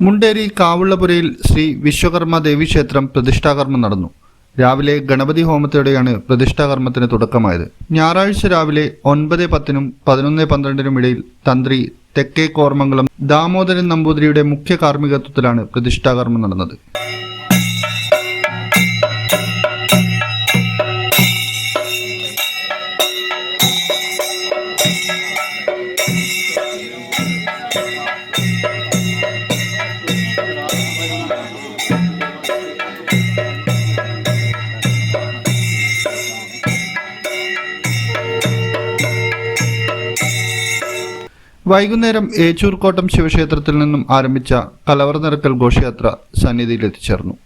മുണ്ടേരി കാവുള്ളപുരയിൽ ശ്രീ വിശ്വകർമ്മ ദേവി ക്ഷേത്രം പ്രതിഷ്ഠാകർമ്മം നടന്നു. രാവിലെ ഗണപതി ഹോമത്തോടെയാണ് പ്രതിഷ്ഠാകർമ്മത്തിന് തുടക്കമായത്. ഞായറാഴ്ച രാവിലെ 9:10 11:12 ഇടയിൽ തന്ത്രി തെക്കേ കോർമംഗലം ദാമോദരൻ നമ്പൂതിരിയുടെ മുഖ്യ കാർമ്മികത്വത്തിലാണ് പ്രതിഷ്ഠാകർമ്മം നടന്നത്. വൈകുന്നേരം ഏച്ചൂർക്കോട്ടം ശിവക്ഷേത്രത്തിൽ നിന്നും ആരംഭിച്ച കലവറ നിറക്കൽ ഘോഷയാത്ര സന്നിധിയിലെത്തിച്ചേർന്നു.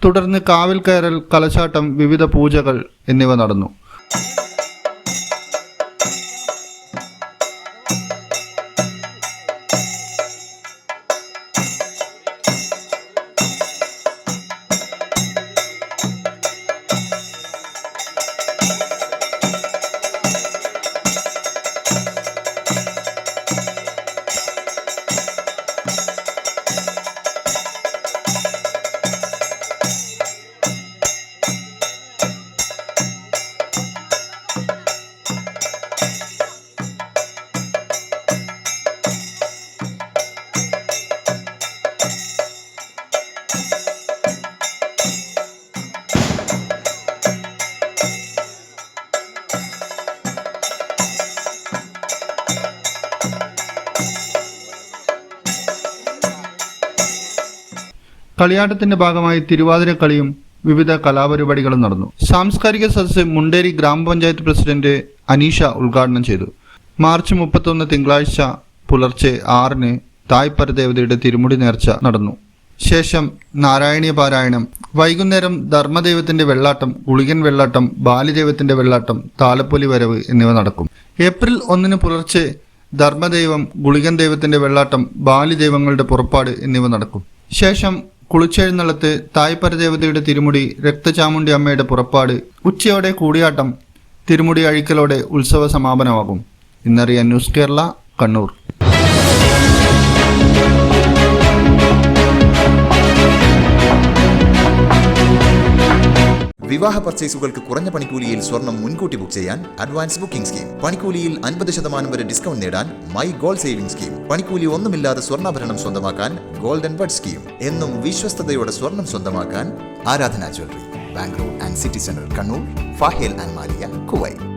തുടർന്ന് കാവിൽ കയറൽ, കലശാട്ടം, വിവിധ പൂജകൾ എന്നിവ നടന്നു. കളിയാട്ടത്തിന്റെ ഭാഗമായി തിരുവാതിരക്കളിയും വിവിധ കലാപരിപാടികളും നടന്നു. സാംസ്കാരിക സദസ്സ് മുണ്ടേരി ഗ്രാമപഞ്ചായത്ത് പ്രസിഡന്റ് അനീഷ ഉദ്ഘാടനം ചെയ്തു. മാർച്ച് 31 തിങ്കളാഴ്ച പുലർച്ചെ 6-ന് തായ്പരദേവതയുടെ തിരുമുടി നേർച്ച നടന്നു. ശേഷം നാരായണീയ പാരായണം, വൈകുന്നേരം ധർമ്മദൈവത്തിന്റെ വെള്ളാട്ടം, ഗുളികൻ വെള്ളാട്ടം, ബാലിദൈവത്തിന്റെ വെള്ളാട്ടം, താലപ്പൊലി വരവ് എന്നിവ നടക്കും. ഏപ്രിൽ 1-ന് പുലർച്ചെ ധർമ്മദൈവം, ഗുളികൻ ദൈവത്തിന്റെ വെള്ളാട്ടം, ബാലിദൈവങ്ങളുടെ പുറപ്പാട് എന്നിവ നടക്കും. ശേഷം കുളിച്ചെഴുന്നള്ളത്ത്, തായ്പരദേവതയുടെ തിരുമുടി, രക്തചാമുണ്ടി അമ്മയുടെ പുറപ്പാട്, ഉച്ചയോടെ കൂടിയാട്ടം, തിരുമുടി അഴിക്കലോടെ ഉത്സവ സമാപനമാകും. ഇന്നറിയാൻ ന്യൂസ് കേരള, കണ്ണൂർ. വിവാഹ പർച്ചേസുകൾക്ക് കുറഞ്ഞ പണിക്കൂലിയിൽ സ്വർണം മുൻകൂട്ടി ബുക്ക് ചെയ്യാൻ അഡ്വാൻസ് ബുക്കിംഗ് സ്കീം. പണിക്കൂലിയിൽ 50% വരെ ഡിസ്കൗണ്ട് നേടാൻ മൈ ഗോൾഡ് സേവിംഗ് സ്കീം. പണിക്കൂലി ഒന്നുമില്ലാതെ സ്വർണ്ണാഭരണം സ്വന്തമാക്കാൻ ഗോൾഡൻ ബഡ് സ്കീം. എന്നും വിശ്വസ്തയോടെ സ്വർണം സ്വന്തമാക്കാൻ ആരാധന jewellery, Bangalore and city centre, Kannur, ഫാഹേൽ and Maliya, Kuwait.